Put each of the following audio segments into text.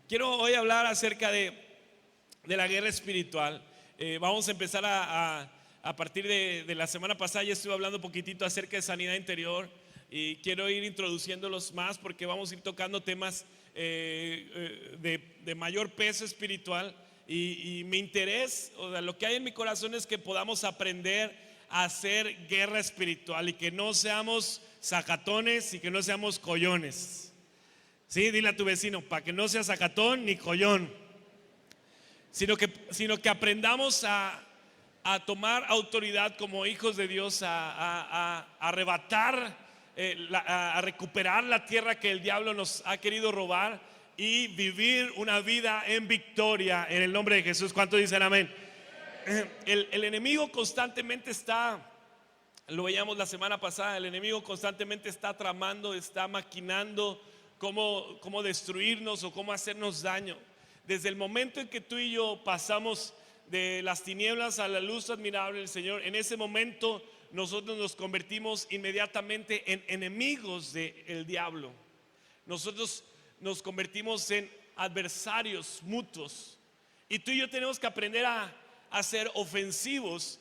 Quiero hoy hablar acerca de la guerra espiritual. Vamos a empezar a partir de la semana pasada. Ya estuve hablando un poquitito acerca de sanidad interior y quiero ir introduciéndolos más porque vamos a ir tocando temas de mayor peso espiritual y mi interés, o sea, lo que hay en mi corazón es que podamos aprender a hacer guerra espiritual y que no seamos sacatones y que no seamos collones. Sí, dile a tu vecino, para que no sea sacatón ni collón, sino que aprendamos a tomar autoridad como hijos de Dios, a arrebatar, a recuperar la tierra que el diablo nos ha querido robar y vivir una vida en victoria en el nombre de Jesús. ¿Cuántos dicen amén? El enemigo constantemente está, lo veíamos la semana pasada, el enemigo constantemente está tramando, está maquinando cómo destruirnos o cómo hacernos daño. Desde el momento en que tú y yo pasamos de las tinieblas a la luz admirable del Señor, en ese momento nosotros nos convertimos inmediatamente en enemigos del diablo. Nosotros nos convertimos en adversarios mutuos. Y tú y yo tenemos que aprender a ser ofensivos.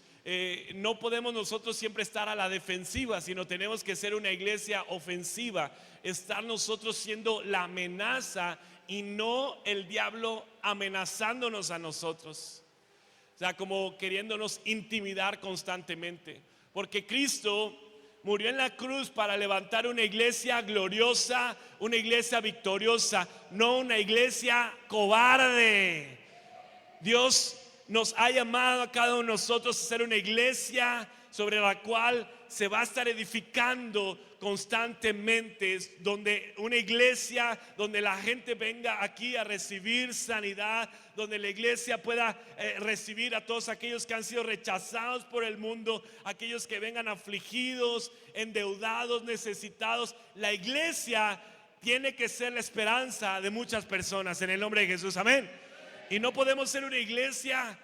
No podemos nosotros siempre estar a la defensiva, sino tenemos que ser una iglesia ofensiva, estar nosotros siendo la amenaza y no el diablo amenazándonos a nosotros, o sea, como queriéndonos intimidar constantemente, porque Cristo murió en la cruz para levantar una iglesia gloriosa, una iglesia victoriosa, no una iglesia cobarde. Dios nos ha llamado a cada uno de nosotros a ser una iglesia sobre la cual se va a estar edificando constantemente, donde una iglesia donde la gente venga aquí a recibir sanidad, donde la iglesia pueda recibir a todos aquellos que han sido rechazados por el mundo, aquellos que vengan afligidos, endeudados, necesitados. La iglesia tiene que ser la esperanza de muchas personas en el nombre de Jesús, amén. Y no podemos ser una iglesia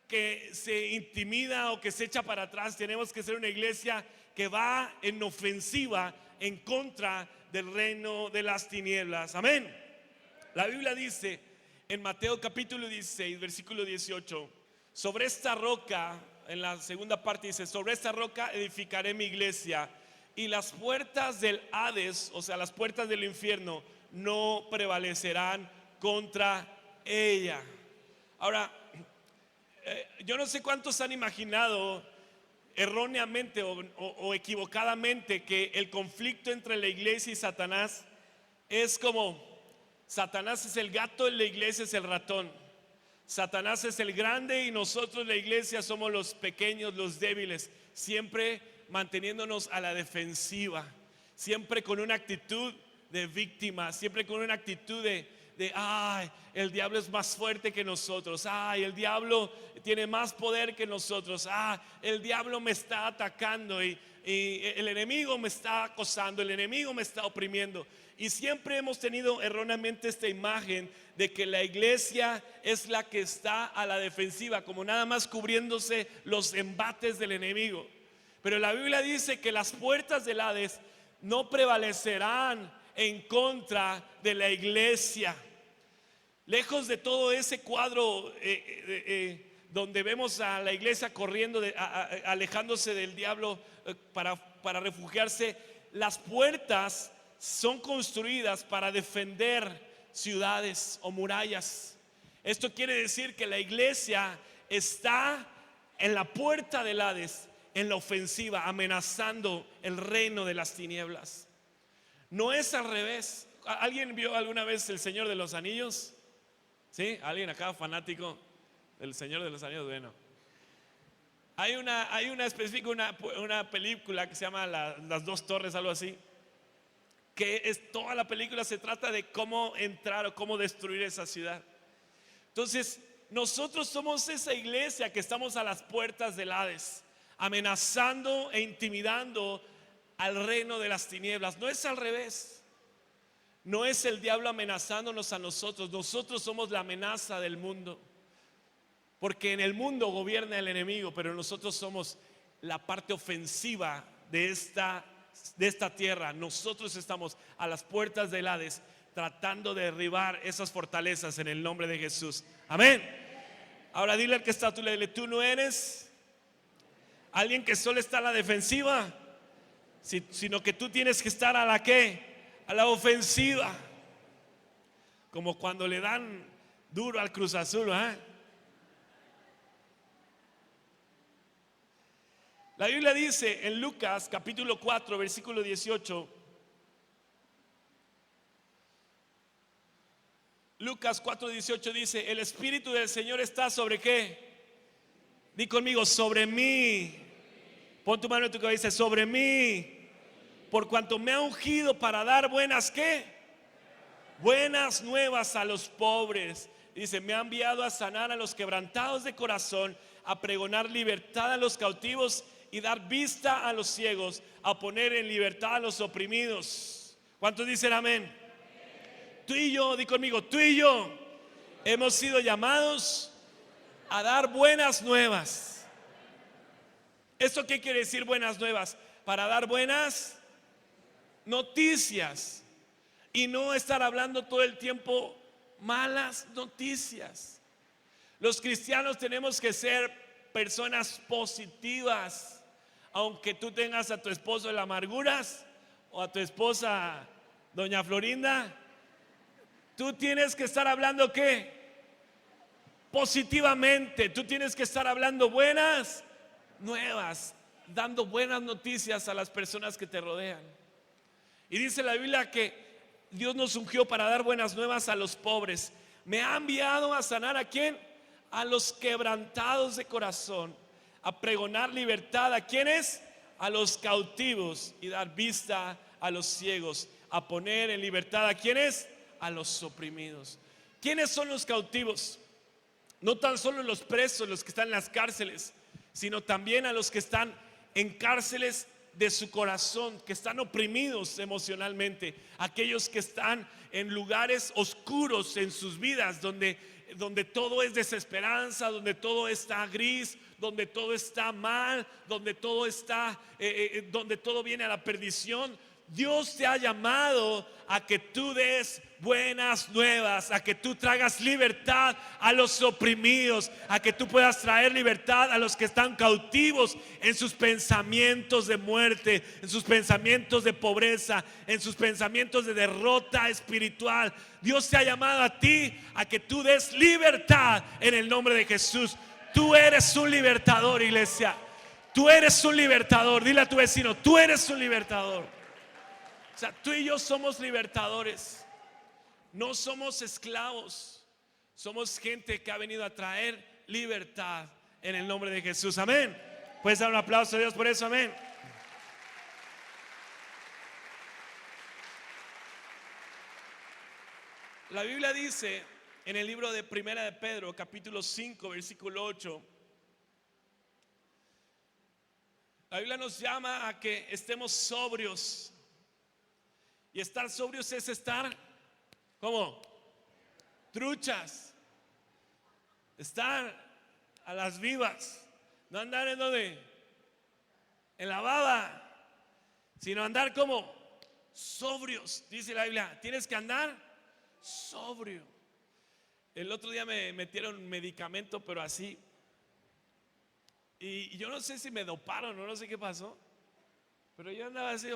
que se intimida o que se echa para atrás. Tenemos que ser una iglesia que va en ofensiva en contra del reino de las tinieblas, amén. La Biblia dice en Mateo capítulo 16 versículo 18: sobre esta roca, en la segunda parte dice, sobre esta roca edificaré mi iglesia y las puertas del Hades, o sea, las puertas del infierno, no prevalecerán contra ella. Ahora, yo no sé cuántos han imaginado erróneamente o equivocadamente que el conflicto entre la iglesia y Satanás es como: Satanás es el gato y la iglesia es el ratón. Satanás es el grande y nosotros, la iglesia, somos los pequeños, los débiles, siempre manteniéndonos a la defensiva, siempre con una actitud de víctima, siempre con una actitud de ay, el diablo es más fuerte que nosotros, ay, el diablo tiene más poder que nosotros, el diablo me está atacando y el enemigo me está acosando, el enemigo me está oprimiendo. Y siempre hemos tenido erróneamente esta imagen de que la iglesia es la que está a la defensiva, como nada más cubriéndose los embates del enemigo. Pero la Biblia dice que las puertas del Hades no prevalecerán en contra de la iglesia. Lejos de todo ese cuadro donde vemos a la iglesia corriendo, alejándose del diablo para refugiarse, las puertas son construidas para defender ciudades o murallas. Esto quiere decir que la iglesia está en la puerta del Hades, en la ofensiva, amenazando el reino de las tinieblas. No es al revés. ¿Alguien vio alguna vez El Señor de los Anillos? ¿Sí? ¿Alguien acá fanático del Señor de los Anillos? Bueno, hay una específica, una película que se llama Las Dos Torres, algo así, que es toda la película se trata de cómo entrar o cómo destruir esa ciudad. Entonces, nosotros somos esa iglesia que estamos a las puertas del Hades, amenazando e intimidando al reino de las tinieblas. No es al revés. No es el diablo amenazándonos a nosotros. Nosotros somos la amenaza del mundo, porque en el mundo gobierna el enemigo, pero nosotros somos la parte ofensiva de esta tierra. Nosotros estamos a las puertas del Hades tratando de derribar esas fortalezas en el nombre de Jesús. Amén. Ahora dile al que está a tu lado, tú no eres alguien que solo está a la defensiva, sino que tú tienes que estar a la ¿qué? A la ofensiva. Como cuando le dan duro al Cruz Azul, ¿eh? La Biblia dice en Lucas capítulo 4 versículo 18. Lucas 4:18 dice: el Espíritu del Señor está sobre ¿qué? Di conmigo, sobre mí. Pon tu mano en tu cabeza, sobre mí, por cuanto me ha ungido para dar buenas ¿qué? Buenas nuevas a los pobres. Dice, me ha enviado a sanar a los quebrantados de corazón, a pregonar libertad a los cautivos y dar vista a los ciegos, a poner en libertad a los oprimidos. ¿Cuántos dicen amén? Tú y yo, di conmigo, tú y yo hemos sido llamados a dar buenas nuevas. ¿Esto qué quiere decir buenas nuevas? Para dar buenas noticias y no estar hablando todo el tiempo malas noticias. Los cristianos tenemos que ser personas positivas. Aunque tú tengas a tu esposo en la amarguras o a tu esposa doña Florinda, tú tienes que estar hablando ¿qué? Positivamente. Tú tienes que estar hablando buenas nuevas, dando buenas noticias a las personas que te rodean. Y dice la Biblia que Dios nos ungió para dar buenas nuevas a los pobres. Me ha enviado a sanar ¿a quién? A los quebrantados de corazón, a pregonar libertad ¿a quiénes? A los cautivos y dar vista a los ciegos, a poner en libertad ¿a quiénes? A los oprimidos. ¿Quiénes son los cautivos? No tan solo los presos, los que están en las cárceles, sino también a los que están en cárceles de su corazón, que están oprimidos emocionalmente, aquellos que están en lugares oscuros en sus vidas, donde todo es desesperanza, donde todo está gris, donde todo está mal, donde todo está, donde todo viene a la perdición. Dios te ha llamado a que tú des buenas nuevas, a que tú traigas libertad a los oprimidos, a que tú puedas traer libertad a los que están cautivos en sus pensamientos de muerte, en sus pensamientos de pobreza, en sus pensamientos de derrota espiritual. Dios te ha llamado a ti a que tú des libertad en el nombre de Jesús. Tú eres un libertador, iglesia. Tú eres un libertador. Dile a tu vecino, tú eres un libertador. O sea, tú y yo somos libertadores. No somos esclavos. Somos gente que ha venido a traer libertad en el nombre de Jesús. Amén. Puedes dar un aplauso a Dios por eso. Amén. La Biblia dice en el libro de Primera de Pedro, capítulo 5, versículo 8. La Biblia nos llama a que estemos sobrios. Y estar sobrios es estar, ¿cómo? Truchas. Estar a las vivas. No andar en donde, en la baba, sino andar como sobrios. Dice la Biblia, tienes que andar sobrio. El otro día me metieron medicamento, pero así. Y yo no sé si me doparon o no sé qué pasó, pero yo andaba así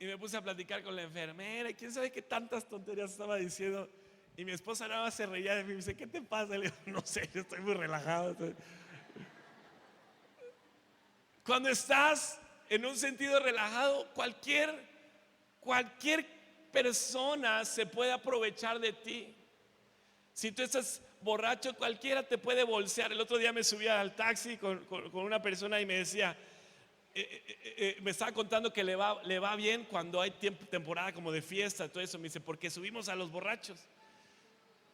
y me puse a platicar con la enfermera y quién sabe qué tantas tonterías estaba diciendo. Y mi esposa nada más se reía de mí y me dice, ¿qué te pasa? Le digo, no sé, yo estoy muy relajado. Cuando estás en un sentido relajado, cualquier persona se puede aprovechar de ti. Si tú estás borracho, cualquiera te puede bolsear. El otro día me subí al taxi con una persona y me decía, me estaba contando que le va bien cuando hay temporada como de fiesta, todo eso. Me dice, porque subimos a los borrachos.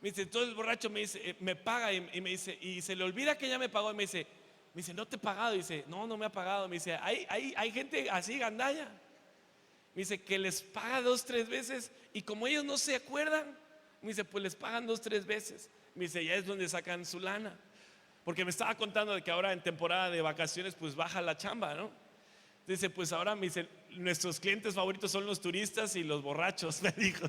Me dice, entonces el borracho me dice, me paga y me dice, y se le olvida que ya me pagó. Y me dice, no te he pagado. Y dice, no me ha pagado. Me dice, hay gente así gandalla. Me dice que les paga 2, 3 veces y como ellos no se acuerdan, me dice, pues les pagan 2, 3 veces. Me dice, ya es donde sacan su lana. Porque me estaba contando de que ahora en temporada de vacaciones pues baja la chamba, ¿no? Dice, pues ahora me dice, nuestros clientes favoritos son los turistas y los borrachos, me dijo.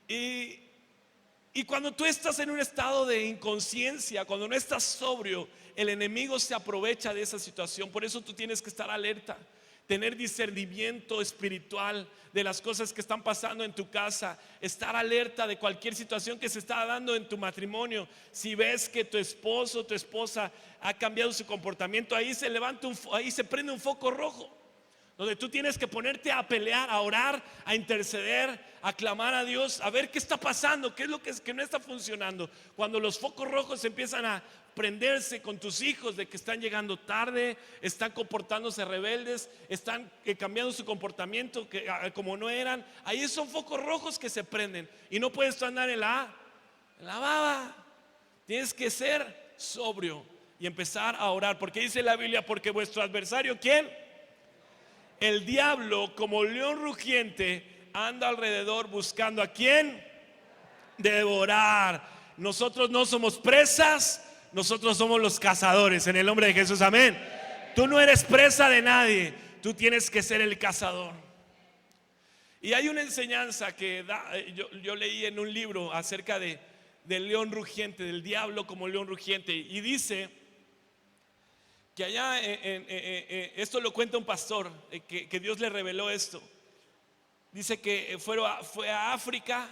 Y cuando tú estás en un estado de inconsciencia, cuando no estás sobrio, el enemigo se aprovecha de esa situación. Por eso tú tienes que estar alerta, tener discernimiento espiritual de las cosas que están pasando en tu casa, estar alerta de cualquier situación que se está dando en tu matrimonio. Si ves que tu esposo o tu esposa ha cambiado su comportamiento, ahí se prende un foco rojo, donde tú tienes que ponerte a pelear, a orar, a interceder, a clamar a Dios, a ver qué está pasando, qué es lo que no está funcionando. Cuando los focos rojos empiezan a prenderse con tus hijos, de que están llegando tarde, están comportándose rebeldes, están cambiando su comportamiento como no eran, ahí son focos rojos que se prenden. Y no puedes tú andar en la baba. Tienes que ser sobrio y empezar a orar, porque dice la Biblia: porque vuestro adversario, ¿quién? El diablo, como león rugiente, anda alrededor buscando a quién devorar. Nosotros no somos presas, nosotros somos los cazadores, en el nombre de Jesús, amén. Tú no eres presa de nadie, tú tienes que ser el cazador. Y hay una enseñanza que yo leí en un libro acerca del león rugiente, del diablo como león rugiente, y dice que allá, esto lo cuenta un pastor, que Dios le reveló esto. Dice que fue a África,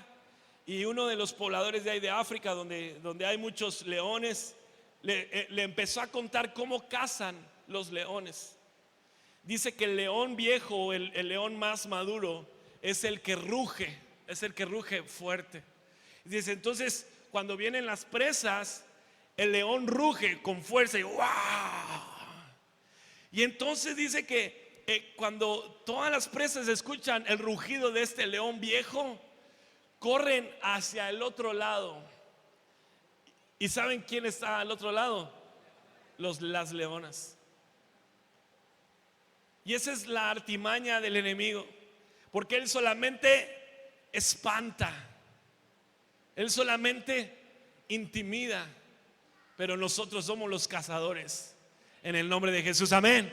y uno de los pobladores de ahí de África, donde hay muchos leones, le empezó a contar cómo cazan los leones. Dice que el león viejo, el león más maduro, es el que ruge, fuerte. Dice, entonces cuando vienen las presas, el león ruge con fuerza y ¡wow! Y entonces dice que cuando todas las presas escuchan el rugido de este león viejo, corren hacia el otro lado. ¿Y saben quién está al otro lado? Las leonas. Y esa es la artimaña del enemigo, porque él solamente espanta, él solamente intimida, pero nosotros somos los cazadores. En el nombre de Jesús, amén.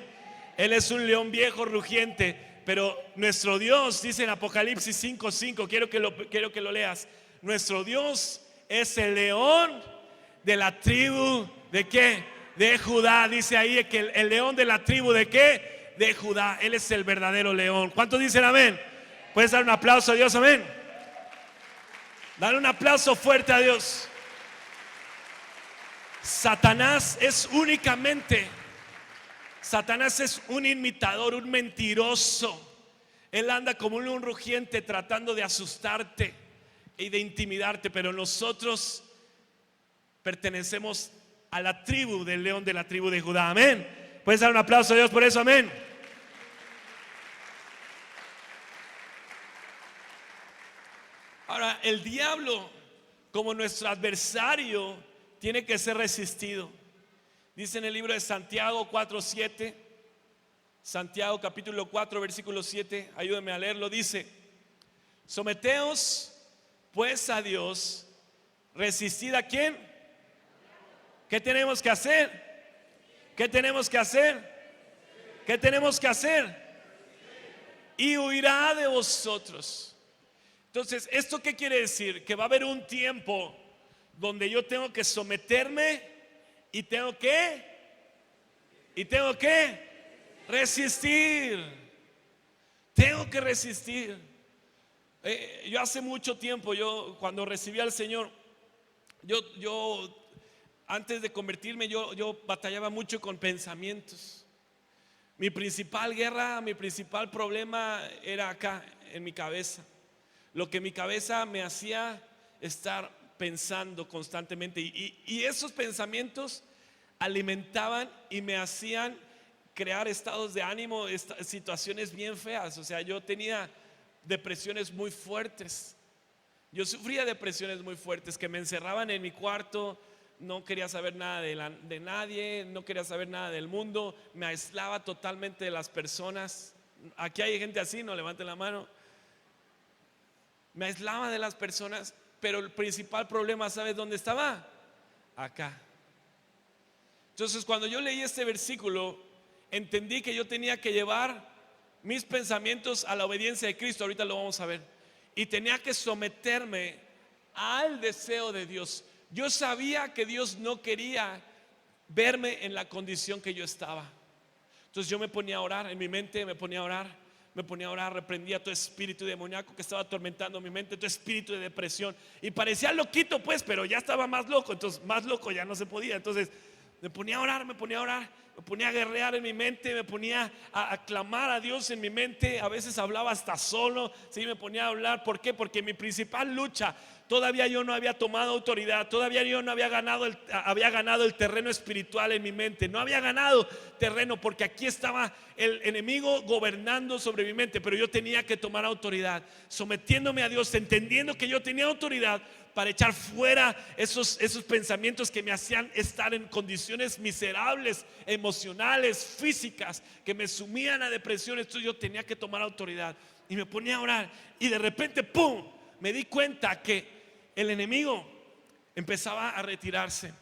Él es un león viejo rugiente, pero nuestro Dios, dice en Apocalipsis 5:5, quiero que lo leas. Nuestro Dios es el león de la tribu ¿de qué? De Judá. Dice ahí que el león de la tribu ¿de qué? De Judá. Él es el verdadero león. ¿Cuántos dicen amén? ¿Puedes dar un aplauso a Dios? Amén. Dale un aplauso fuerte a Dios. Satanás es un imitador, un mentiroso. Él anda como un león rugiente tratando de asustarte y de intimidarte, pero nosotros pertenecemos a la tribu del león de la tribu de Judá. Amén. Puedes dar un aplauso a Dios por eso. Amén. Ahora, el diablo, como nuestro adversario, tiene que ser resistido. Dice en el libro de Santiago 4:7, Santiago capítulo 4 versículo 7, ayúdenme a leerlo. Dice: someteos pues a Dios, resistid ¿a quién? ¿Qué tenemos que hacer? ¿Qué tenemos que hacer? ¿Qué tenemos que hacer? Y huirá de vosotros. Entonces, ¿esto qué quiere decir? Que va a haber un tiempo donde yo tengo que someterme y tengo que resistir. Tengo que resistir. Yo hace mucho tiempo, cuando recibí al Señor, yo antes de convertirme, yo batallaba mucho con pensamientos. Mi principal guerra, mi principal problema era acá, en mi cabeza. Lo que mi cabeza me hacía estar pensando constantemente, y esos pensamientos alimentaban y me hacían crear estados de ánimo, situaciones bien feas. O sea, yo tenía depresiones muy fuertes. Yo sufría depresiones muy fuertes que me encerraban en mi cuarto. No quería saber nada de nadie, no quería saber nada del mundo. Me aislaba totalmente de las personas. Aquí hay gente así, no levanten la mano. Me aislaba de las personas, pero el principal problema, ¿sabes dónde estaba? Acá. Entonces, cuando yo leí este versículo, entendí que yo tenía que llevar mis pensamientos a la obediencia de Cristo. Ahorita lo vamos a ver. Y tenía que someterme al deseo de Dios. Yo sabía que Dios no quería verme en la condición que yo estaba. Entonces yo me ponía a orar en mi mente, me ponía a orar, reprendía todo espíritu demoníaco que estaba atormentando mi mente, todo espíritu de depresión. Y parecía loquito pues, pero ya estaba más loco. Entonces más loco ya no se podía. Entonces me ponía a orar, me ponía a guerrear en mi mente, me ponía a clamar a Dios en mi mente. A veces hablaba hasta solo, sí, me ponía a hablar. ¿Por qué? Porque mi principal lucha, todavía yo no había tomado autoridad, todavía yo no había ganado el terreno espiritual en mi mente. No había ganado terreno porque aquí estaba el enemigo gobernando sobre mi mente. Pero yo tenía que tomar autoridad, sometiéndome a Dios, entendiendo que yo tenía autoridad para echar fuera esos pensamientos que me hacían estar en condiciones miserables, emocionales, físicas, que me sumían a depresión. Entonces yo tenía que tomar autoridad y me ponía a orar. Y de repente, ¡pum!, me di cuenta que el enemigo empezaba a retirarse.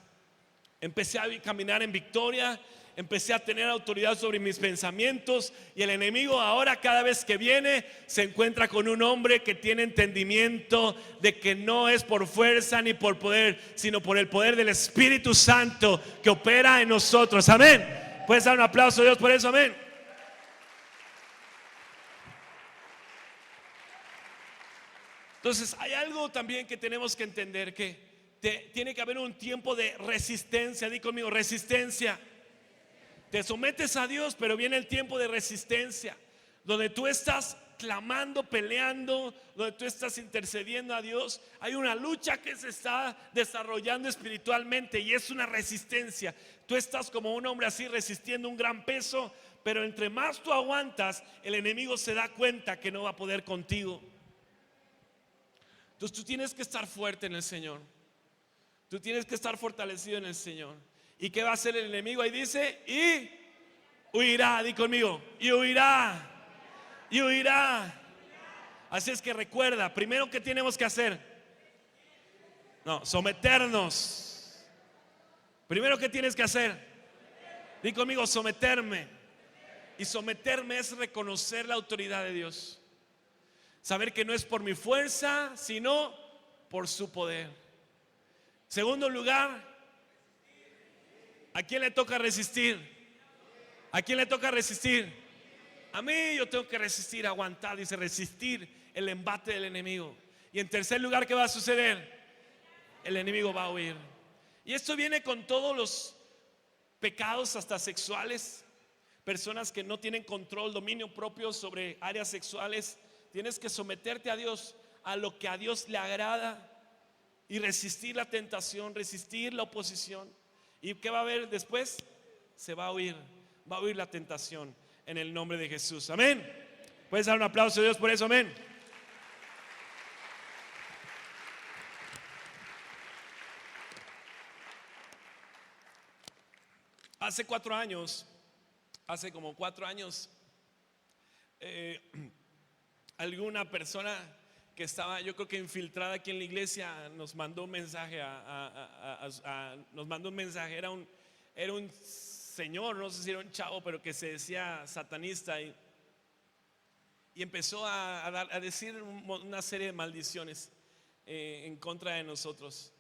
Empecé a caminar en victoria. Empecé a tener autoridad sobre mis pensamientos. Y el enemigo ahora, cada vez que viene, se encuentra con un hombre que tiene entendimiento de que no es por fuerza ni por poder, sino por el poder del Espíritu Santo que opera en nosotros. Amén. ¿Puedes dar un aplauso a Dios por eso? Amén. Entonces hay algo también que tenemos que entender, que tiene que haber un tiempo de resistencia. Di conmigo, resistencia. Te sometes a Dios, pero viene el tiempo de resistencia, donde tú estás clamando, peleando, donde tú estás intercediendo a Dios. Hay una lucha que se está desarrollando espiritualmente y es una resistencia. Tú estás como un hombre así resistiendo un gran peso, pero entre más tú aguantas, el enemigo se da cuenta que no va a poder contigo. Entonces tú tienes que estar fuerte en el Señor. Tú tienes que estar fortalecido en el Señor. ¿Y qué va a hacer el enemigo? Ahí dice, y huirá. Di conmigo, y huirá. Y huirá. Así es que recuerda, primero, ¿qué tenemos que hacer? No, someternos. Primero, ¿qué tienes que hacer? Di conmigo, someterme. Y someterme es reconocer la autoridad de Dios. Saber que no es por mi fuerza, sino por su poder. Segundo lugar, ¿a quién le toca resistir? ¿A quién le toca resistir? A mí. Yo tengo que resistir, aguantar, dice, resistir el embate del enemigo. Y en tercer lugar, ¿qué va a suceder? El enemigo va a huir. Y esto viene con todos los pecados, hasta sexuales. Personas que no tienen control, dominio propio sobre áreas sexuales. Tienes que someterte a Dios, a lo que a Dios le agrada, y resistir la tentación, resistir la oposición. ¿Y qué va a haber después? Se va a huir la tentación en el nombre de Jesús. Amén. ¿Puedes dar un aplauso a Dios por eso? Amén. Hace como 4 años, alguna persona que estaba, yo creo que infiltrada aquí en la iglesia, nos mandó un mensaje era un señor, no sé si era un chavo, pero que se decía satanista, y empezó a decir una serie de maldiciones en contra de nosotros.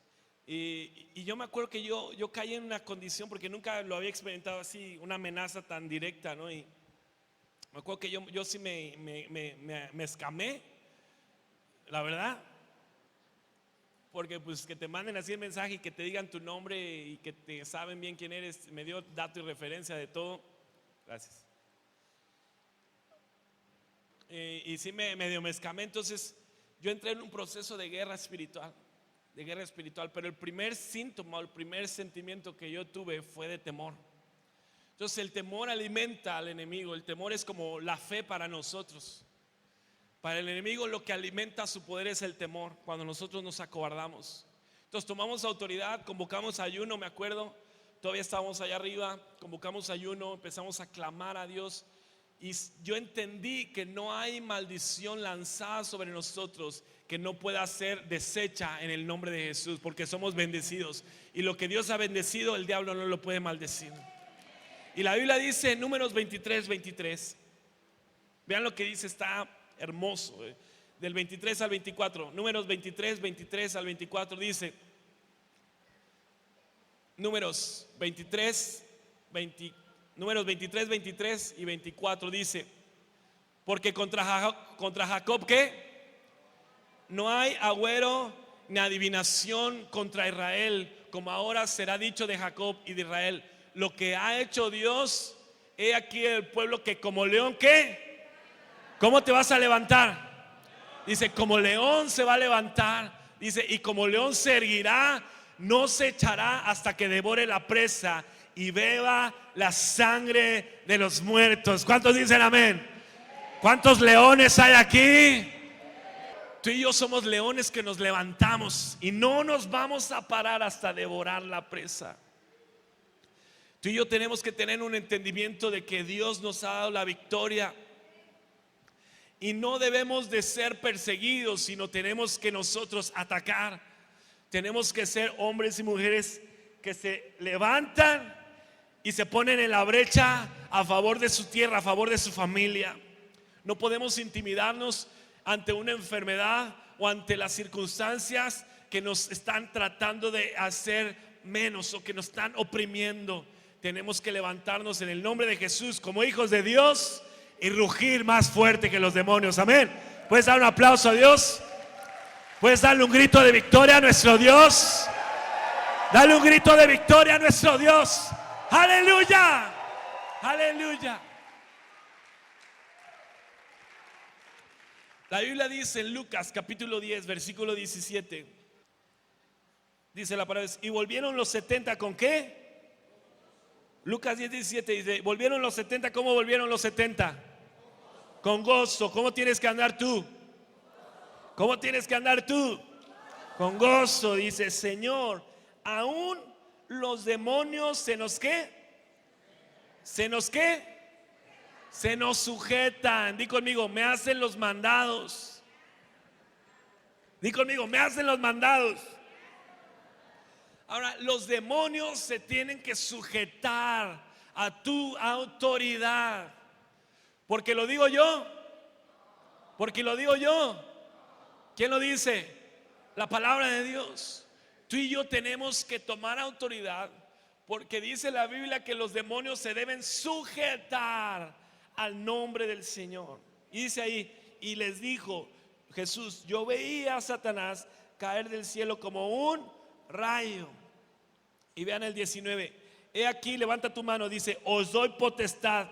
Y yo me acuerdo que yo caí en una condición, porque nunca lo había experimentado así, una amenaza tan directa, ¿no? Y me acuerdo que yo sí me escamé, la verdad, porque pues que te manden así el mensaje y que te digan tu nombre y que te saben bien quién eres, me dio dato y referencia de todo. Gracias. Y sí medio me escamé. Entonces yo entré en un proceso de guerra espiritual, pero el primer síntoma, el primer sentimiento que yo tuve fue de temor. Entonces el temor alimenta al enemigo. El temor es como la fe para nosotros. Para el enemigo lo que alimenta su poder es el temor, cuando nosotros nos acobardamos. Entonces tomamos autoridad, convocamos ayuno, me acuerdo, todavía estábamos allá arriba, convocamos ayuno, empezamos a clamar a Dios. Y yo entendí que no hay maldición lanzada sobre nosotros que no pueda ser deshecha en el nombre de Jesús, porque somos bendecidos. Y lo que Dios ha bendecido, el diablo no lo puede maldecir. Y la Biblia dice en Números 23, Vean lo que dice, está hermoso. Del 23 al 24, Números 23 al 24 dice, Números 23 y 24 dice: porque contra Jacob, ¿qué? No hay agüero ni adivinación contra Israel, como ahora será dicho de Jacob y de Israel. Lo que ha hecho Dios, he aquí el pueblo que como león, ¿qué? ¿Cómo te vas a levantar? Dice, como león se va a levantar. Dice, y como león se erguirá, no se echará hasta que devore la presa y beba la sangre de los muertos. ¿Cuántos dicen amén? ¿Cuántos leones hay aquí? Tú y yo somos leones que nos levantamos y no nos vamos a parar hasta devorar la presa. Tú y yo tenemos que tener un entendimiento de que Dios nos ha dado la victoria y no debemos de ser perseguidos, sino tenemos que nosotros atacar. Tenemos que ser hombres y mujeres que se levantan y se ponen en la brecha a favor de su tierra, a favor de su familia. No podemos intimidarnos ante una enfermedad o ante las circunstancias que nos están tratando de hacer menos o que nos están oprimiendo. Tenemos que levantarnos en el nombre de Jesús como hijos de Dios y rugir más fuerte que los demonios. Amén. ¿Puedes dar un aplauso a Dios? ¿Puedes darle un grito de victoria a nuestro Dios? Dale un grito de victoria a nuestro Dios. Aleluya, aleluya. La Biblia dice en Lucas capítulo 10 versículo 17, dice la palabra: y volvieron los 70 ¿con qué? Lucas 10, 17 dice: volvieron los 70, ¿cómo volvieron los 70? Con gozo. ¿Cómo tienes que andar tú? ¿Cómo tienes que andar tú? Con gozo. Dice: Señor, aún los demonios se nos ¿qué? ¿Se nos qué? Se nos sujetan. Di conmigo, me hacen los mandados. Di conmigo, me hacen los mandados. Ahora, los demonios se tienen que sujetar a tu autoridad. Porque lo digo yo. Porque lo digo yo. ¿Quién lo dice? La palabra de Dios. Tú y yo tenemos que tomar autoridad, porque dice la Biblia que los demonios se deben sujetar al nombre del Señor. Y dice ahí: y les dijo Jesús: yo veía a Satanás caer del cielo como un rayo. Y vean el 19: he aquí, levanta tu mano, dice: os doy potestad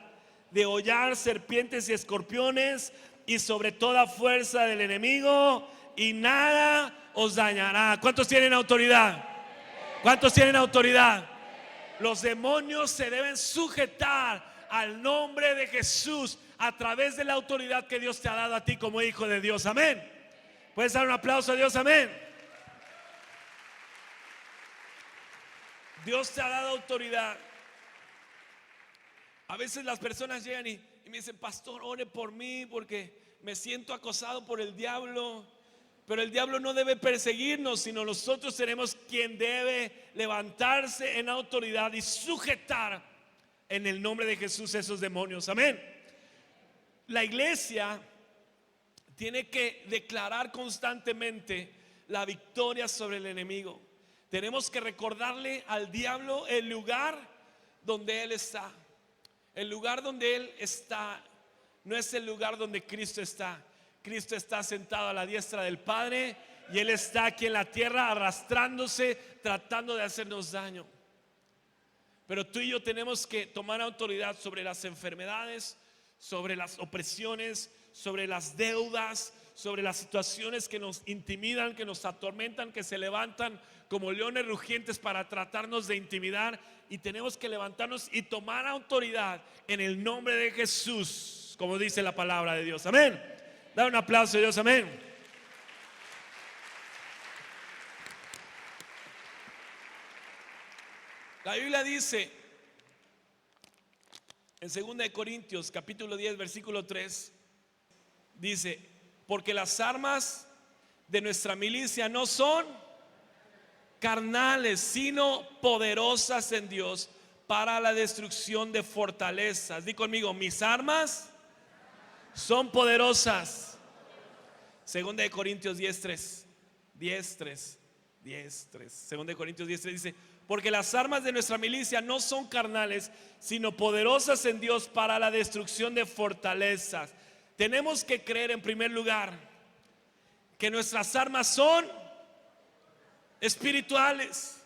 de hollar serpientes y escorpiones y sobre toda fuerza del enemigo, y nada os dañará. ¿Cuántos tienen autoridad? ¿Cuántos tienen autoridad? Los demonios se deben sujetar al nombre de Jesús a través de la autoridad que Dios te ha dado a ti como hijo de Dios. Amén. ¿Puedes dar un aplauso a Dios? Amén. Dios te ha dado autoridad. A veces las personas llegan y me dicen: pastor, ore por mí porque me siento acosado por el diablo. Pero el diablo no debe perseguirnos, sino nosotros seremos quien debe levantarse en autoridad y sujetar en el nombre de Jesús esos demonios. Amén. La iglesia tiene que declarar constantemente la victoria sobre el enemigo. Tenemos que recordarle al diablo el lugar donde él está. El lugar donde él está no es el lugar donde Cristo está. Cristo está sentado a la diestra del Padre y él está aquí en la tierra arrastrándose, tratando de hacernos daño. Pero tú y yo tenemos que tomar autoridad sobre las enfermedades, sobre las opresiones, sobre las deudas, sobre las situaciones que nos intimidan, que nos atormentan, que se levantan como leones rugientes para tratarnos de intimidar. Y tenemos que levantarnos y tomar autoridad en el nombre de Jesús, como dice la palabra de Dios. Amén. Da un aplauso a Dios. Amén. La Biblia dice en 2 Corintios capítulo 10 versículo 3, dice: porque las armas de nuestra milicia no son carnales, sino poderosas en Dios para la destrucción de fortalezas. Di conmigo: mis armas son poderosas. Segunda de Corintios 10:3. 10:3. 10:3. Segunda de Corintios 10:3 dice: porque las armas de nuestra milicia no son carnales, sino poderosas en Dios para la destrucción de fortalezas. Tenemos que creer en primer lugar que nuestras armas son espirituales,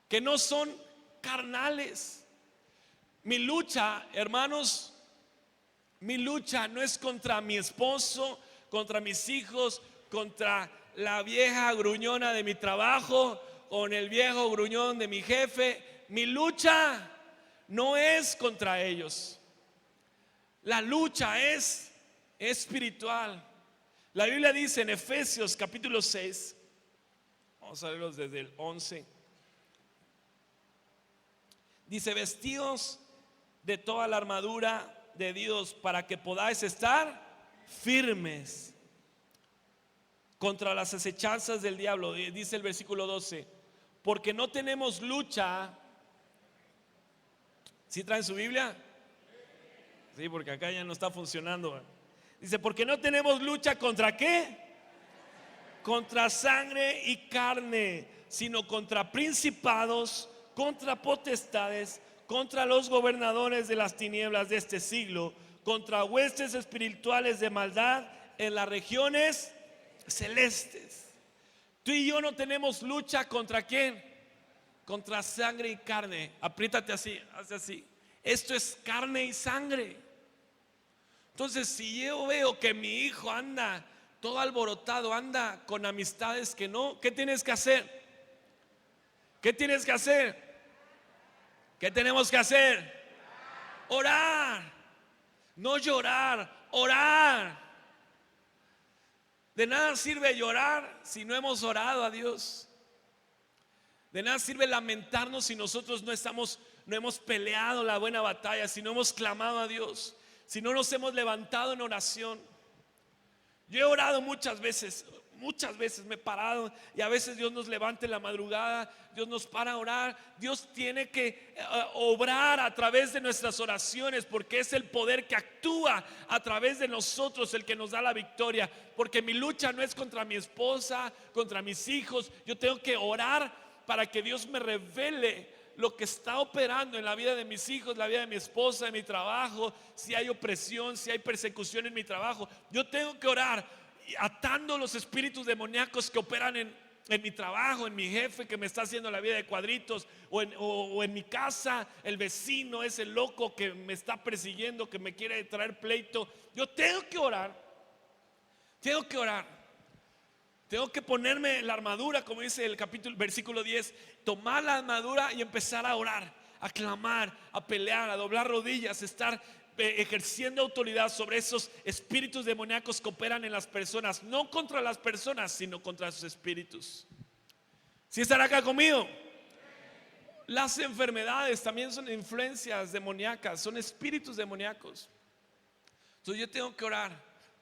que no son carnales. Mi lucha, hermanos, mi lucha no es contra mi esposo, contra mis hijos, contra la vieja gruñona de mi trabajo, con el viejo gruñón de mi jefe. Mi lucha no es contra ellos. La lucha es espiritual. La Biblia dice en Efesios capítulo 6, vamos a leerlos desde el 11. Dice: vestidos de toda la armadura de Dios para que podáis estar firmes contra las acechanzas del diablo. Dice el versículo 12: porque no tenemos lucha. ¿Sí traen su Biblia? Sí, porque acá ya no está funcionando. Dice: porque no tenemos lucha contra ¿qué? Contra sangre y carne, sino contra principados, contra potestades, contra los gobernadores de las tinieblas de este siglo, contra huestes espirituales de maldad en las regiones celestes. Tú y yo no tenemos lucha contra ¿quién? Contra sangre y carne. Apriétate así, haz así. Esto es carne y sangre. Entonces, si yo veo que mi hijo anda todo alborotado, anda con amistades que no, ¿qué tienes que hacer? ¿Qué tienes que hacer? ¿Qué tenemos que hacer? Orar. No llorar, orar. De nada sirve llorar si no hemos orado a Dios. De nada sirve lamentarnos si nosotros no hemos peleado la buena batalla, si no hemos clamado a Dios, si no nos hemos levantado en oración. Yo he orado muchas veces me he parado, y a veces Dios nos levanta en la madrugada, Dios nos para a orar. Dios tiene que obrar a través de nuestras oraciones, porque es el poder que actúa a través de nosotros el que nos da la victoria. Porque mi lucha no es contra mi esposa, contra mis hijos. Yo tengo que orar para que Dios me revele lo que está operando en la vida de mis hijos, la vida de mi esposa, de mi trabajo. Si hay opresión, si hay persecución en mi trabajo, yo tengo que orar atando los espíritus demoníacos que operan en mi trabajo, en mi jefe que me está haciendo la vida de cuadritos, o en mi casa, el vecino es el loco que me está persiguiendo, que me quiere traer pleito. Yo tengo que orar, tengo que ponerme la armadura, como dice el versículo 10, tomar la armadura y empezar a orar, a clamar, a pelear, a doblar rodillas, estar ejerciendo autoridad sobre esos espíritus demoníacos que operan en las personas, no contra las personas, sino contra sus espíritus. ¿Sí estará acá conmigo? Las enfermedades también son influencias demoníacas, son espíritus demoníacos. Entonces yo tengo que orar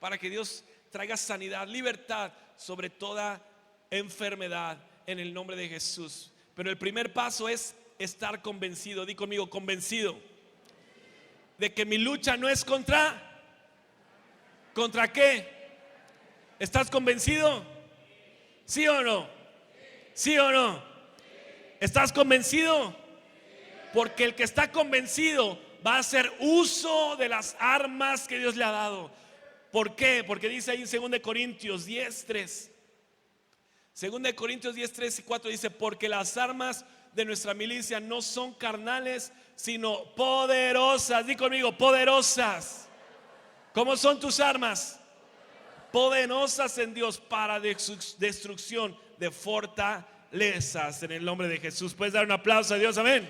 para que Dios traiga sanidad, libertad sobre toda enfermedad en el nombre de Jesús. Pero el primer paso es estar convencido. Di conmigo: convencido de que mi lucha no es ¿contra qué? ¿Estás convencido? ¿Sí o no? ¿Sí o no? ¿Estás convencido? Porque el que está convencido va a hacer uso de las armas que Dios le ha dado. ¿Por qué? Porque dice ahí en 2 Corintios 10:3. 2 Corintios 10:3 y 4 dice: porque las armas de nuestra milicia no son carnales, sino poderosas. Di conmigo: poderosas. ¿Cómo son tus armas? Poderosas en Dios para destrucción de fortalezas, en el nombre de Jesús. ¿Puedes dar un aplauso a Dios? Amén.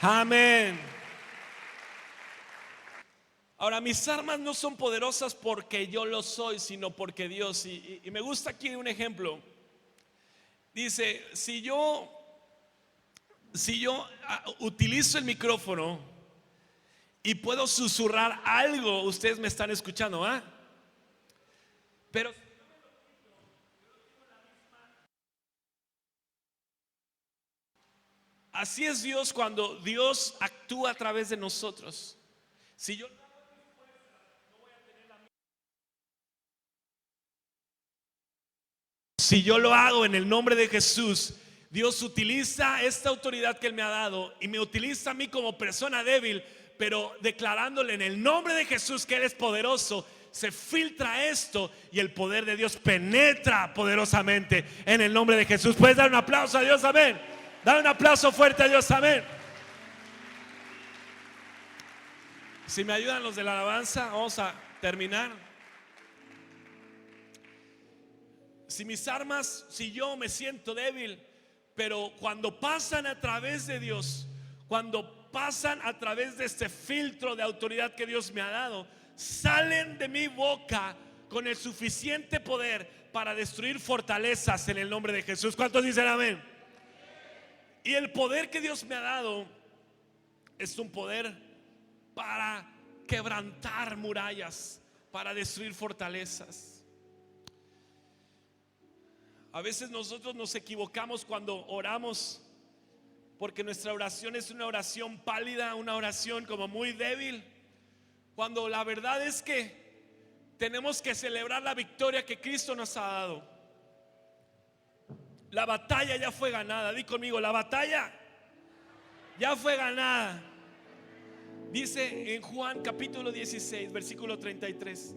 Amén. Ahora, mis armas no son poderosas porque yo lo soy, sino porque Dios. Y me gusta aquí un ejemplo. Dice: si yo utilizo el micrófono y puedo susurrar algo, ustedes me están escuchando, ¿ah? Pero Así es Dios cuando Dios actúa a través de nosotros. Si yo lo hago en el nombre de Jesús, Dios utiliza esta autoridad que Él me ha dado y me utiliza a mí como persona débil, pero declarándole en el nombre de Jesús que Él es poderoso, se filtra esto y el poder de Dios penetra poderosamente en el nombre de Jesús. ¿Puedes dar un aplauso a Dios? Amén. Dar un aplauso fuerte a Dios. Amén. Si me ayudan los de la alabanza, vamos a terminar. Si mis armas, si yo me siento débil, pero cuando pasan a través de Dios, cuando pasan a través de este filtro de autoridad que Dios me ha dado, salen de mi boca con el suficiente poder para destruir fortalezas en el nombre de Jesús. ¿Cuántos dicen amén? Y el poder que Dios me ha dado es un poder para quebrantar murallas, para destruir fortalezas. A veces nosotros nos equivocamos cuando oramos, porque nuestra oración es una oración pálida, una oración como muy débil, cuando la verdad es que tenemos que celebrar la victoria que Cristo nos ha dado. La batalla ya fue ganada. Di conmigo, la batalla ya fue ganada. Dice en Juan capítulo 16, versículo 33.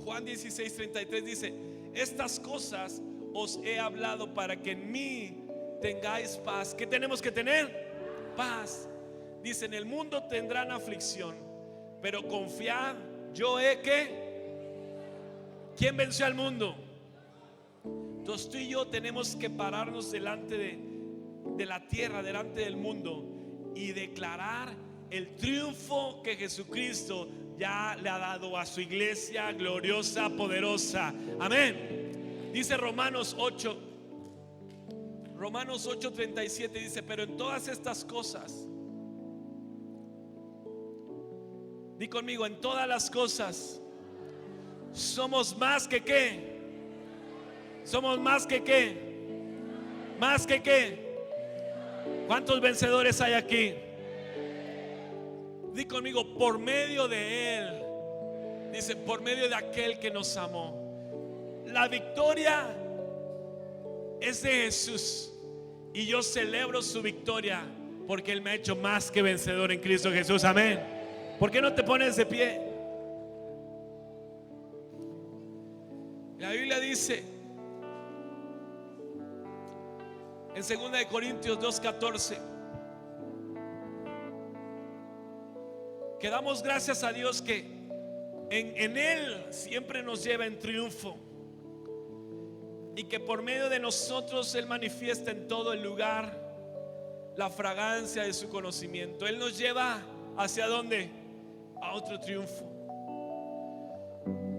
Juan 16, 33 dice: estas cosas os he hablado para que en mí tengáis paz. ¿Qué tenemos que tener? Paz. Dice: en el mundo tendrán aflicción, pero confiad, yo he que. ¿Quién venció al mundo? Entonces tú y yo tenemos que pararnos delante de la tierra, delante del mundo, y declarar el triunfo que Jesucristo ya le ha dado a su iglesia gloriosa, poderosa. Amén. Dice Romanos 8:37, dice: pero en todas estas cosas, di conmigo, en todas las cosas somos más que qué. Somos más que qué. Más que qué. ¿Cuántos vencedores hay aquí? Di conmigo, por medio de Él. Dice, por medio de aquel que nos amó. La victoria es de Jesús, y yo celebro su victoria porque Él me ha hecho más que vencedor en Cristo Jesús. Amén. ¿Por qué no te pones de pie? La Biblia dice en 2 Corintios 2:14 que damos gracias a Dios que en Él siempre nos lleva en triunfo, y que por medio de nosotros Él manifiesta en todo el lugar la fragancia de su conocimiento. Él nos lleva ¿hacia dónde? A otro triunfo.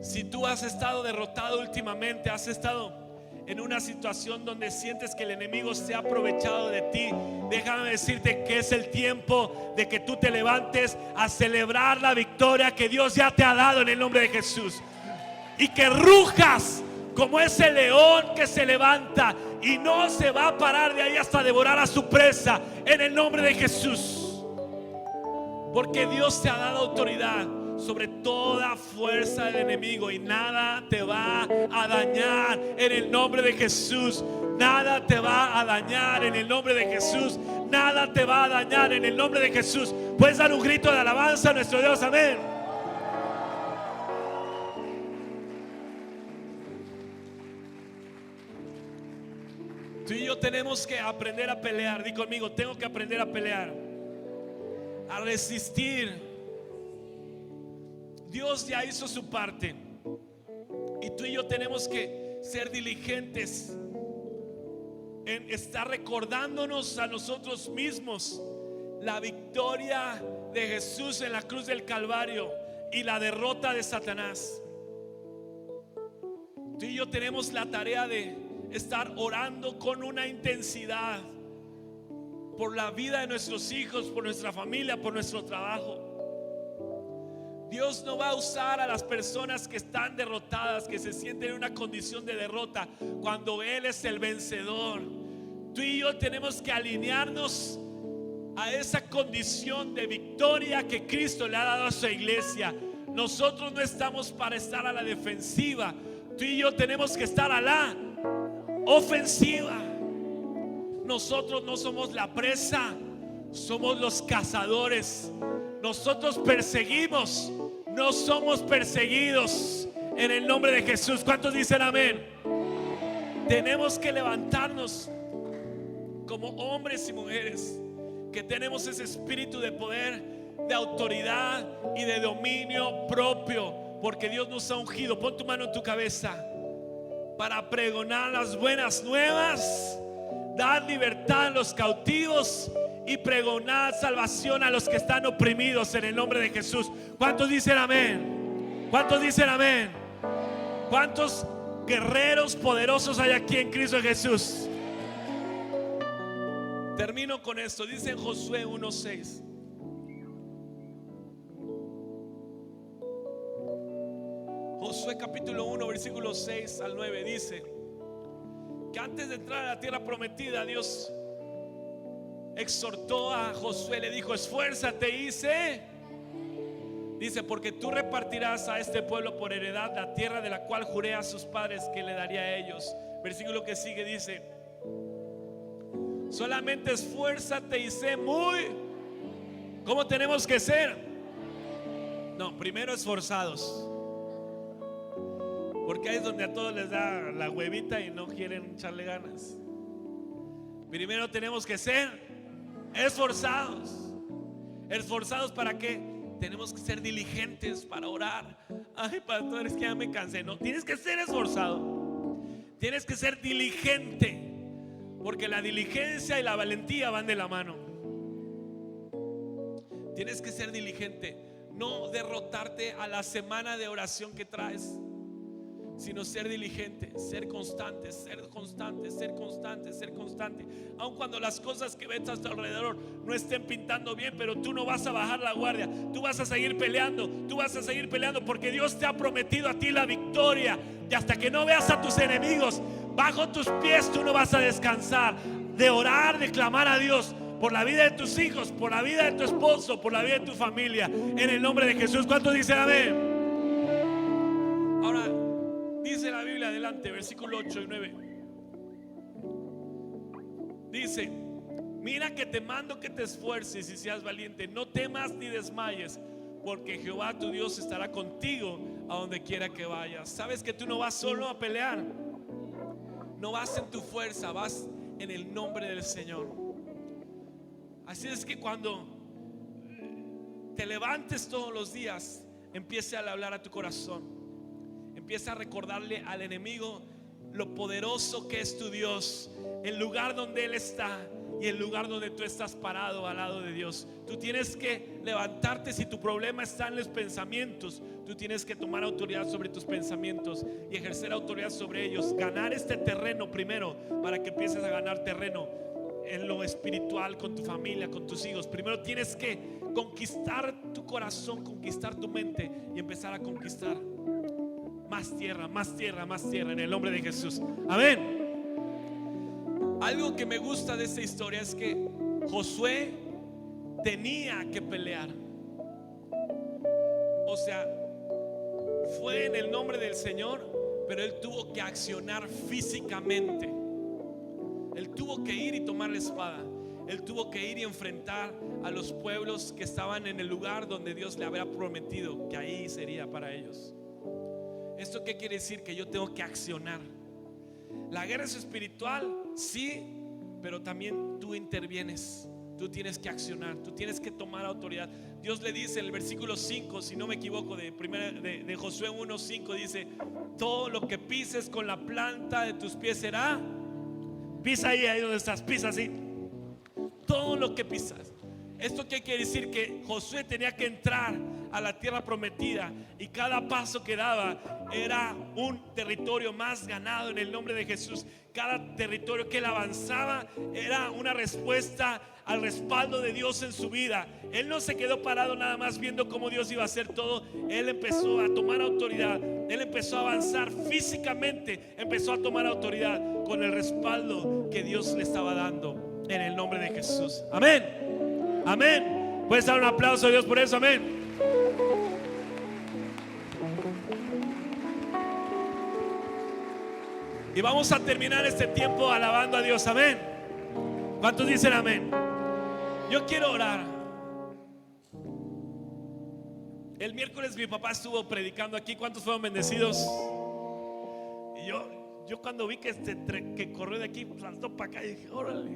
Si tú has estado derrotado últimamente, has estado en una situación donde sientes que el enemigo se ha aprovechado de ti, déjame decirte que es el tiempo de que tú te levantes a celebrar la victoria que Dios ya te ha dado en el nombre de Jesús, y que rujas como ese león que se levanta y no se va a parar de ahí hasta devorar a su presa en el nombre de Jesús, porque Dios te ha dado autoridad sobre toda fuerza del enemigo, y nada te va a dañar en el nombre de Jesús. Nada te va a dañar en el nombre de Jesús. Nada te va a dañar en el nombre de Jesús. Puedes dar un grito de alabanza a nuestro Dios. Amén. Tú y yo tenemos que aprender a pelear. Di conmigo, tengo que aprender a pelear, a resistir. Dios ya hizo su parte, y tú y yo tenemos que ser diligentes en estar recordándonos a nosotros mismos la victoria de Jesús en la cruz del Calvario y la derrota de Satanás. Tú y yo tenemos la tarea de estar orando con una intensidad por la vida de nuestros hijos, por nuestra familia, por nuestro trabajo. Dios no va a usar a las personas que están derrotadas, que se sienten en una condición de derrota, cuando Él es el vencedor. Tú y yo tenemos que alinearnos a esa condición de victoria que Cristo le ha dado a su iglesia. Nosotros no estamos para estar a la defensiva. Tú y yo tenemos que estar a la ofensiva. Nosotros no somos la presa, somos los cazadores. Nosotros perseguimos, no somos perseguidos. En el nombre de Jesús. ¿Cuántos dicen amén? Tenemos que levantarnos como hombres y mujeres que tenemos ese espíritu de poder, de autoridad y de dominio propio, porque Dios nos ha ungido. Pon tu mano en tu cabeza para pregonar las buenas nuevas, dar libertad a los cautivos y pregonar salvación a los que están oprimidos en el nombre de Jesús. ¿Cuántos dicen amén? ¿Cuántos dicen amén? ¿Cuántos guerreros poderosos hay aquí en Cristo Jesús? Termino con esto. Dice en Josué 1:6. Josué capítulo 1 versículo 6 al 9 dice que antes de entrar a la tierra prometida, Dios exhortó a Josué, le dijo: esfuérzate y dice, porque tú repartirás a este pueblo por heredad la tierra de la cual juré a sus padres que le daría a ellos. Versículo que sigue dice: solamente esfuérzate y sé muy. ¿Cómo tenemos que ser? No, primero esforzados, porque ahí es donde a todos les da la huevita y no quieren echarle ganas. Primero tenemos que ser esforzados. ¿Esforzados para qué? Tenemos que ser diligentes para orar. Ay, pastor, es que ya me cansé. No, tienes que ser esforzado. Tienes que ser diligente, porque la diligencia y la valentía van de la mano. Tienes que ser diligente, no derrotarte a la semana de oración que traes, sino ser diligente, ser constante, ser constante, ser constante, ser constante. Aun cuando las cosas que ves a tu alrededor no estén pintando bien, pero tú no vas a bajar la guardia. Tú vas a seguir peleando, tú vas a seguir peleando, porque Dios te ha prometido a ti la victoria. Y hasta que no veas a tus enemigos bajo tus pies, tú no vas a descansar de orar, de clamar a Dios por la vida de tus hijos, por la vida de tu esposo, por la vida de tu familia, en el nombre de Jesús. ¿Cuántos dicen amén? Ahora dice la Biblia adelante, versículo 8 y 9. Dice: mira que te mando que te esfuerces y seas valiente, no temas ni desmayes, porque Jehová tu Dios estará contigo a donde quiera que vayas. Sabes que tú no vas solo a pelear, no vas en tu fuerza, vas en el nombre del Señor. Así es que cuando te levantes todos los días, empiece a hablar a tu corazón. Empieza a recordarle al enemigo lo poderoso que es tu Dios, el lugar donde Él está y el lugar donde tú estás parado al lado de Dios. Tú tienes que levantarte. Si tu problema está en los pensamientos, tú tienes que tomar autoridad sobre tus pensamientos y ejercer autoridad sobre ellos. Ganar este terreno primero, para que empieces a ganar terreno en lo espiritual, con tu familia, con tus hijos. Primero tienes que conquistar tu corazón, conquistar tu mente y empezar a conquistar más tierra, más tierra, más tierra, en el nombre de Jesús. Amén. Algo que me gusta de esta historia es que Josué tenía que pelear. O sea, fue en el nombre del Señor, pero él tuvo que accionar físicamente. Él tuvo que ir y tomar la espada. Él tuvo que ir y enfrentar a los pueblos que estaban en el lugar donde Dios le había prometido que ahí sería para ellos. ¿Esto qué quiere decir? Que yo tengo que accionar. La guerra es espiritual, sí, pero también tú intervienes. Tú tienes que accionar, tú tienes que tomar autoridad. Dios le dice en el versículo 5, si no me equivoco, de Josué 1:5, dice: todo lo que pises con la planta de tus pies será. Pisa ahí donde estás, pisa así. Todo lo que pisas. ¿Esto qué quiere decir? Que Josué tenía que entrar a la tierra prometida, y cada paso que daba era un territorio más ganado en el nombre de Jesús. Cada territorio que él avanzaba era una respuesta al respaldo de Dios en su vida. Él no se quedó parado nada más viendo cómo Dios iba a hacer todo. Él empezó a tomar autoridad. Él empezó a avanzar físicamente, empezó a tomar autoridad. con el respaldo que Dios le estaba dando en el nombre de Jesús. Amén, amén. Puedes dar un aplauso a Dios por eso, amén. Y vamos a terminar este tiempo alabando a Dios, amén. ¿Cuántos dicen amén? Yo quiero orar. El miércoles mi papá estuvo predicando aquí. ¿Cuántos fueron bendecidos? Y yo cuando vi que corrió de aquí, saltó para acá y dije, órale.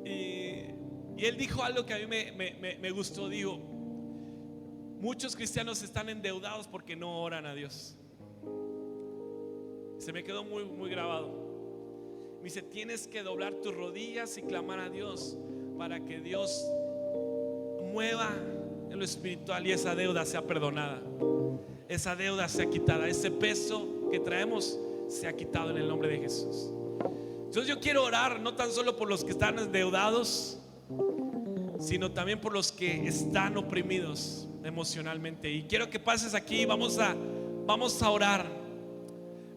Y él dijo algo que a mí me gustó. Dijo, muchos cristianos están endeudados porque no oran a Dios. Se me quedó muy, muy grabado. Me dice, tienes que doblar tus rodillas y clamar a Dios para que Dios mueva en lo espiritual y esa deuda sea perdonada, esa deuda sea quitada, ese peso que traemos sea quitado en el nombre de Jesús. Entonces yo quiero orar no tan solo por los que están endeudados, sino también por los que están oprimidos emocionalmente. Y quiero que pases aquí. Vamos a orar,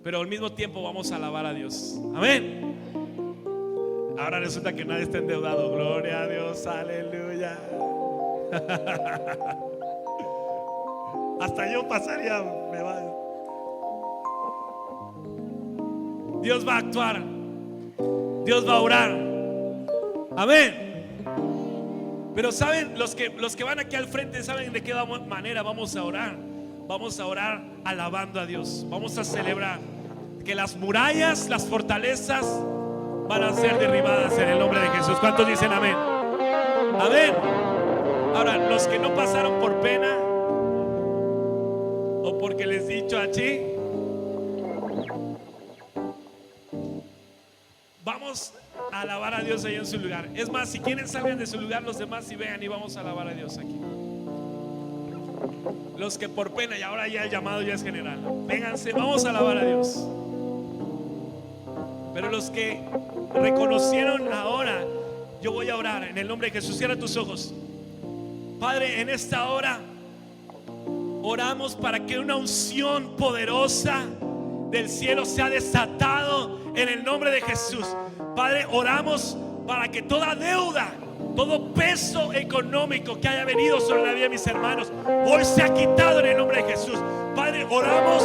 pero al mismo tiempo vamos a alabar a Dios. Amén. Ahora resulta que nadie está endeudado. Gloria a Dios, aleluya. Hasta yo pasaría, me va. Dios va a actuar, Dios va a orar. Amén. Pero saben, los que van aquí al frente saben de qué manera vamos a orar. Vamos a orar alabando a Dios. Vamos a celebrar que las murallas, las fortalezas van a ser derribadas en el nombre de Jesús. ¿Cuántos dicen amén? Amén. Ahora, los que no pasaron por pena o porque les he dicho así, vamos a alabar a Dios ahí en su lugar. Es más, si quieren salgan de su lugar los demás y vean, y vamos a alabar a Dios aquí. Los que por pena, y ahora ya el llamado ya es general, vénganse, vamos a alabar a Dios. Pero los que reconocieron ahora, yo voy a orar en el nombre de Jesús. Cierra tus ojos. Padre, en esta hora oramos para que una unción poderosa del cielo sea desatado en el nombre de Jesús. Padre, oramos para que toda deuda, todo peso económico que haya venido sobre la vida de mis hermanos, hoy se ha quitado en el nombre de Jesús. Padre, oramos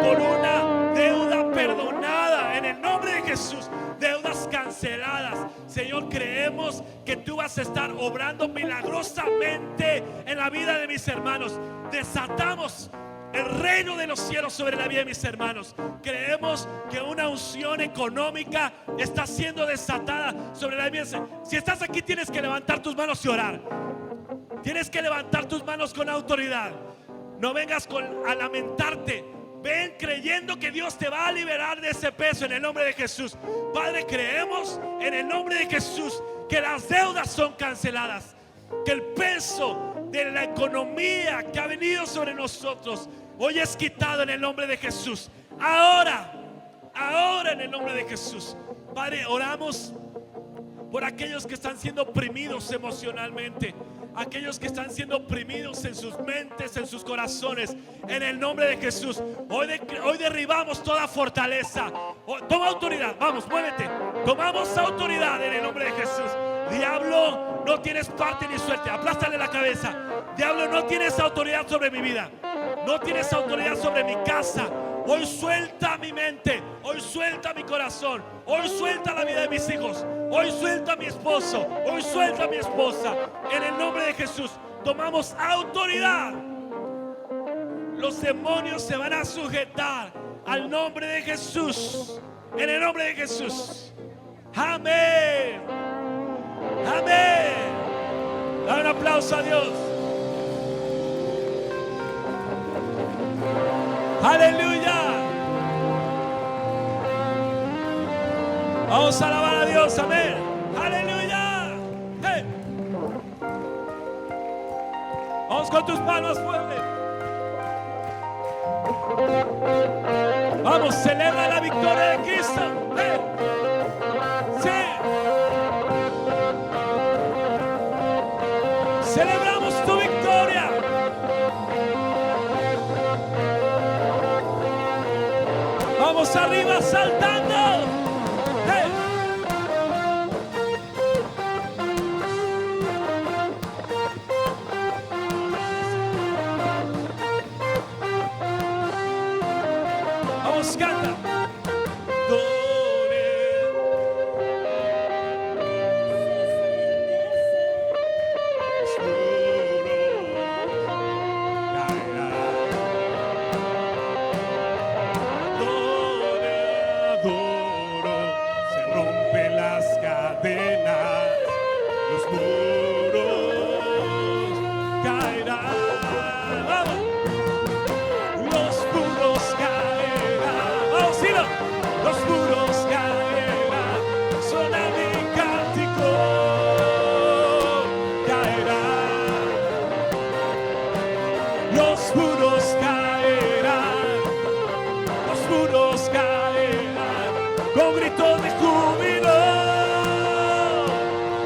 por una deuda perdonada en el nombre de Jesús. Deudas canceladas. Señor, creemos que tú vas a estar obrando milagrosamente en la vida de mis hermanos. Desatamos el reino de los cielos sobre la vida de mis hermanos. Creemos que una unción económica está siendo desatada sobre la vida. Si estás aquí, tienes que levantar tus manos y orar. Tienes que levantar tus manos con autoridad. No vengas a lamentarte. Ven creyendo que Dios te va a liberar de ese peso en el nombre de Jesús. Padre, creemos en el nombre de Jesús que las deudas son canceladas, que el peso de la economía que ha venido sobre nosotros hoy es quitado en el nombre de Jesús. Ahora en el nombre de Jesús. Padre, oramos por aquellos que están siendo oprimidos emocionalmente, aquellos que están siendo oprimidos en sus mentes, en sus corazones, en el nombre de Jesús. Hoy derribamos toda fortaleza. Toma autoridad, vamos, muévete. Tomamos autoridad en el nombre de Jesús. Diablo, no tienes parte ni suerte. Aplástale la cabeza. Diablo, no tienes autoridad sobre mi vida. No tienes autoridad sobre mi casa. Hoy suelta mi mente. Hoy suelta mi corazón. Hoy suelta la vida de mis hijos. Hoy suelta a mi esposo. Hoy suelta a mi esposa. En el nombre de Jesús tomamos autoridad. Los demonios se van a sujetar al nombre de Jesús. En el nombre de Jesús. Amén. Amén. Da un aplauso a Dios. Aleluya. Vamos a alabar a Dios. Amén. Aleluya. Hey. Vamos con tus palmas fuertes. Vamos, celebra la victoria de Cristo. Hey. Sí. Celebramos tu victoria. Vamos Manos arriba saltando. Hey. Vamos, canta. Con gritos de júbilo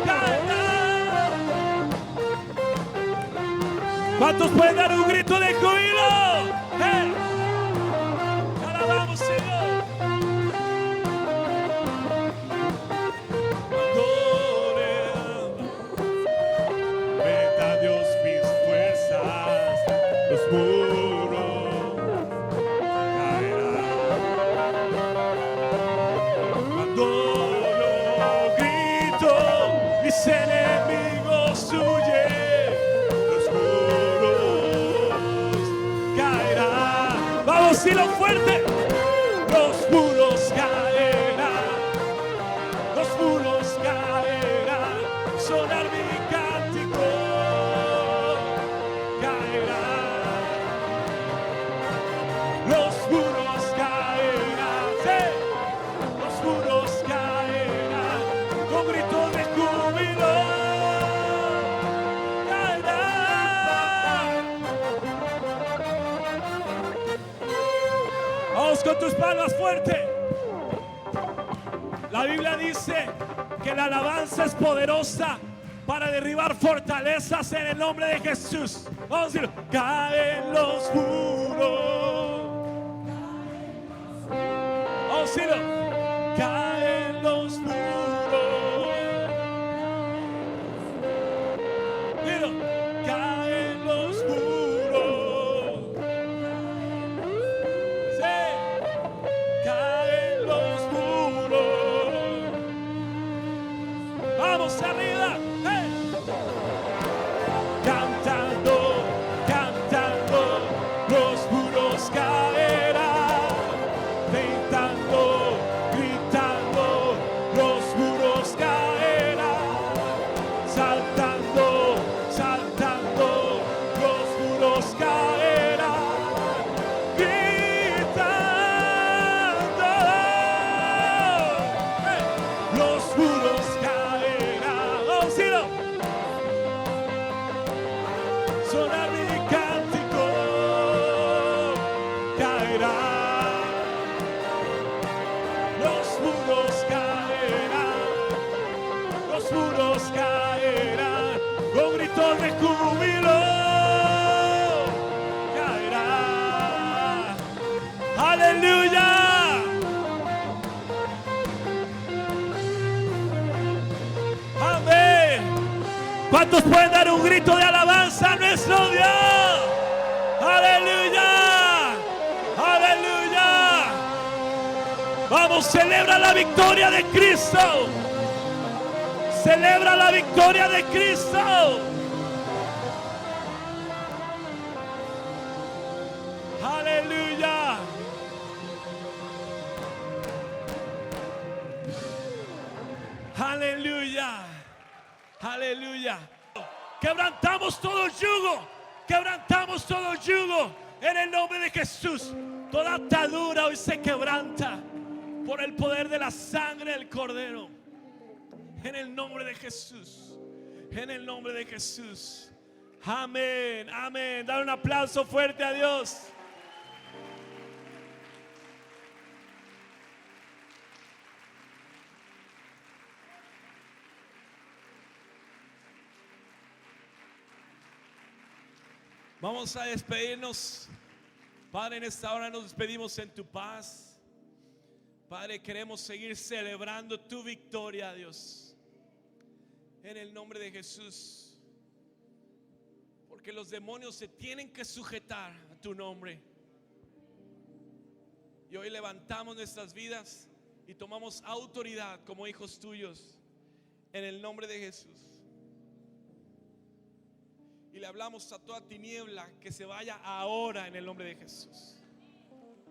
caerán. ¿Cuántos pueden dar un grito de júbilo? ¡Hey! Alabamos, Señor. Venda a Dios mis fuerzas, los muros caerán. Cuando lo grito, mis enemigos huyen, los muros caerán. Vamos, dilo fuerte. Los muros caerán, los muros caerán. Sonar mi cántico caerán. Los muros caerán, sí. Los muros caerán, con gritos de júbilo caerán. Vamos con tus palmas fuerte. La Biblia dice que la alabanza es poderosa para derribar fortalezas en el nombre de Jesús. Vamos a decirlo. Caen los muros. Vamos a decirlo. Caen los muros. Dilo. Caen los muros. Sí. Caen los muros. Vamos arriba. Hey. Cantando, cantando, los muros caerán. Gritando, gritando, los muros caerán. Saltando, saltando, los muros caerán. Gritando, los muros caerán. Oh, sí, no. Sonar mi cántico caerá. Los muros caerán, los muros caerán, con gritos de júbilo caerá. Aleluya. Amén. ¿Cuántos pueden dar un grito de alabanza a nuestro Dios? Aleluya. Aleluya. Vamos, celebra la victoria de Cristo. Celebra la victoria de Cristo. Aleluya. Aleluya. Aleluya. Quebrantamos todo yugo. Quebrantamos todo yugo en el nombre de Jesús. Toda atadura hoy se quebranta por el poder de la sangre del Cordero. En el nombre de Jesús. En el nombre de Jesús. Amén. Amén. Dale un aplauso fuerte a Dios. Vamos a despedirnos. Padre, en esta hora nos despedimos en tu paz. Padre, queremos seguir celebrando tu victoria, Dios, en el nombre de Jesús, porque los demonios se tienen que sujetar a tu nombre. Y hoy levantamos nuestras vidas y tomamos autoridad como hijos tuyos en el nombre de Jesús. Y le hablamos a toda tiniebla que se vaya ahora en el nombre de Jesús.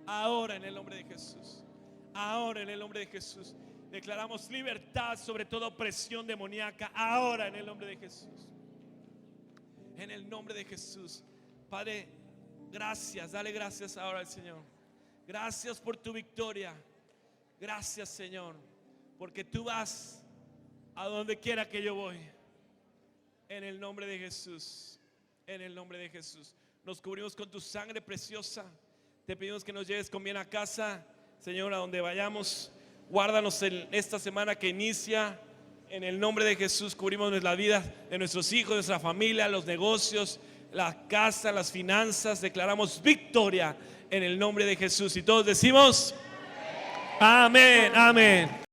Ahora en el nombre de Jesús. Ahora en el nombre de Jesús. Declaramos libertad sobre toda opresión demoníaca. Ahora en el nombre de Jesús. En el nombre de Jesús. Padre, gracias. Dale gracias ahora al Señor. Gracias por tu victoria. Gracias, Señor, porque tú vas a donde quiera que yo voy. En el nombre de Jesús. En el nombre de Jesús. Nos cubrimos con tu sangre preciosa. Te pedimos que nos lleves con bien a casa, Señor, a donde vayamos. Guárdanos en esta semana que inicia. En el nombre de Jesús cubrimos la vida de nuestros hijos, nuestra familia, los negocios, la casa, las finanzas. Declaramos victoria en el nombre de Jesús. Y todos decimos amén, amén.